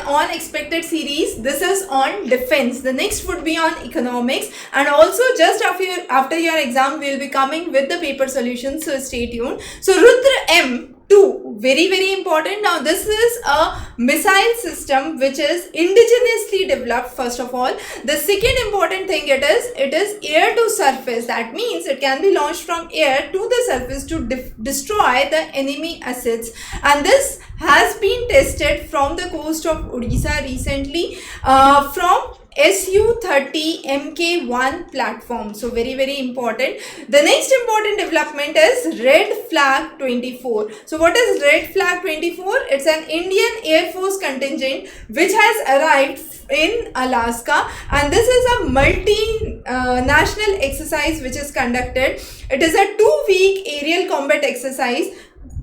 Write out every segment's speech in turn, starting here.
on expected series. This is on defense. The next would be on economics, and also just after your exam we will be coming with the paper solutions, so stay tuned. So Rudra M2, very important. Now this is a missile system which is indigenously developed. First of all, the second important thing, it is air to surface. That means it can be launched from air to the surface to destroy the enemy assets, and this has been tested from the coast of Odisha recently from Su-30 Mk1 platform. So very important. The next important development is Red Flag 24. So what is Red Flag 24? It's an Indian Air Force contingent which has arrived in Alaska, and this is a multi-national exercise which is conducted. It is a 2-week aerial combat exercise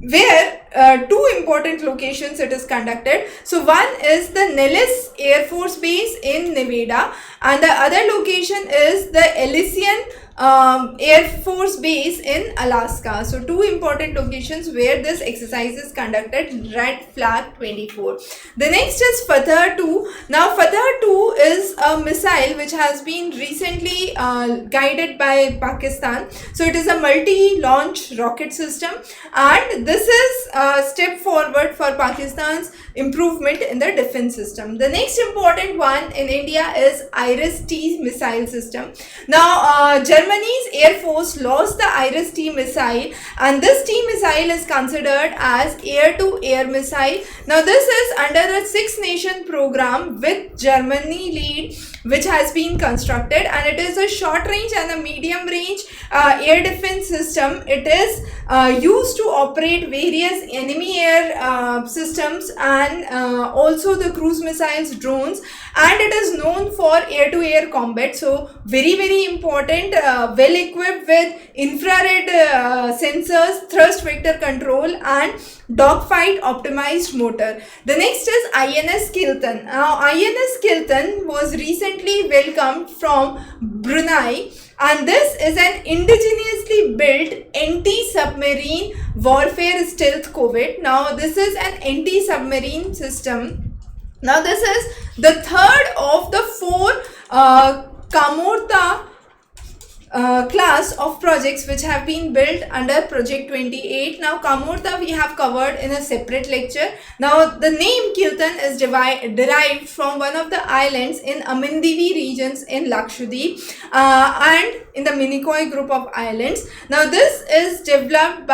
where two important locations it is conducted. So one is the Nellis Air Force Base in Nevada, and the other location is the Elysian Air Force Base in Alaska. So two important locations where this exercise is conducted. Red Flag 24. The next is Fateh 2. Now Fateh 2 is a missile which has been recently guided by Pakistan. So it is a multi-launch rocket system, and this is a step forward for Pakistan's improvement in the defense system. The next important one in India is IRIS-T missile system. Now Germany's Air Force lost the IRIS-T missile, and this T missile is considered as air-to-air missile. Now this is under a 6-nation program with Germany lead, which has been constructed, and it is a short range and a medium range air defense system. It is used to operate various enemy air systems and also the cruise missiles, drones, and it is known for air-to-air combat. So very important, well equipped with infrared sensors, thrust vector control, and dogfight optimized motor. The next is INS Kiltan. Now INS Kiltan was recently welcomed from Brunei, and this is an indigenously built anti-submarine warfare stealth corvette. Now this is an anti-submarine system. Now this is the third of the 4 Kamorta class of projects which have been built under Project 28. Now Kamorta we have covered in a separate lecture. Now the name Kiltan is derived from one of the islands in Amindivi regions in Lakshadweep and in the Minicoy group of islands. Now this is developed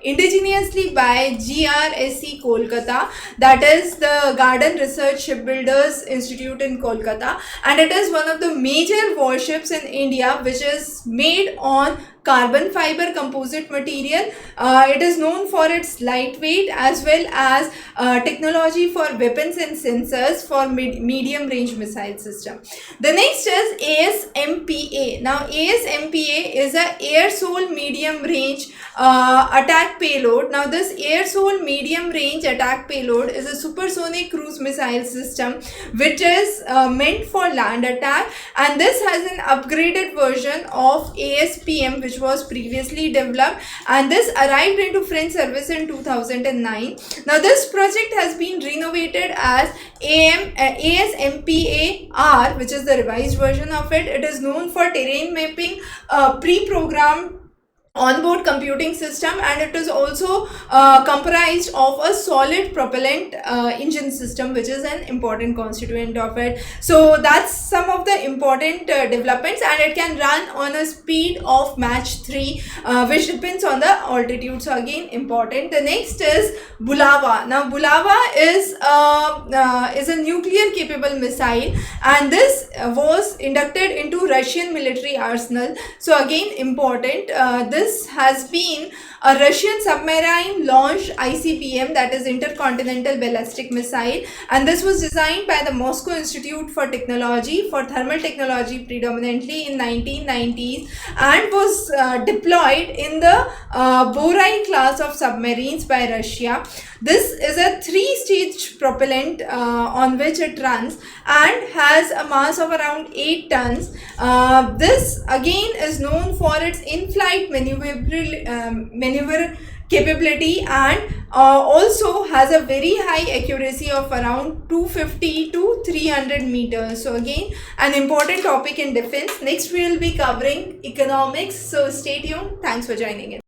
indigenously by GRSC Kolkata, that is the Garden Research Shipbuilders Institute in Kolkata, and it is one of the major warships in India which is made on carbon fiber composite material. It is known for its lightweight as well as technology for weapons and sensors for medium range missile system. The next is ASMPA. Now ASMPA is a air soul medium range attack payload. Now this air soul medium range attack payload is a supersonic cruise missile system which is meant for land attack, and this has an upgraded version of ASPM which was previously developed, and this arrived into French service in 2009. Now this project has been renovated as ASMPA-R, which is the revised version of it. It is known for terrain mapping, pre-programmed onboard computing system, and it is also comprised of a solid propellant engine system, which is an important constituent of it. So that's some of the important developments, and it can run on a speed of Mach 3 which depends on the altitude. So again important. The next is Bulava. Now Bulava is a nuclear capable missile, and this was inducted into Russian military arsenal. So again important. This has been a Russian submarine launched ICBM, that is Intercontinental Ballistic Missile, and this was designed by the Moscow Institute for Technology for thermal technology predominantly in 1990s, and was deployed in the Borai class of submarines by Russia. This is a 3-stage propellant on which it runs and has a mass of around 8 tons. This again is known for its in-flight maneuverability capability, and also has a very high accuracy of around 250 to 300 meters. So again, an important topic in defense. Next we will be covering economics, so stay tuned. Thanks for joining in.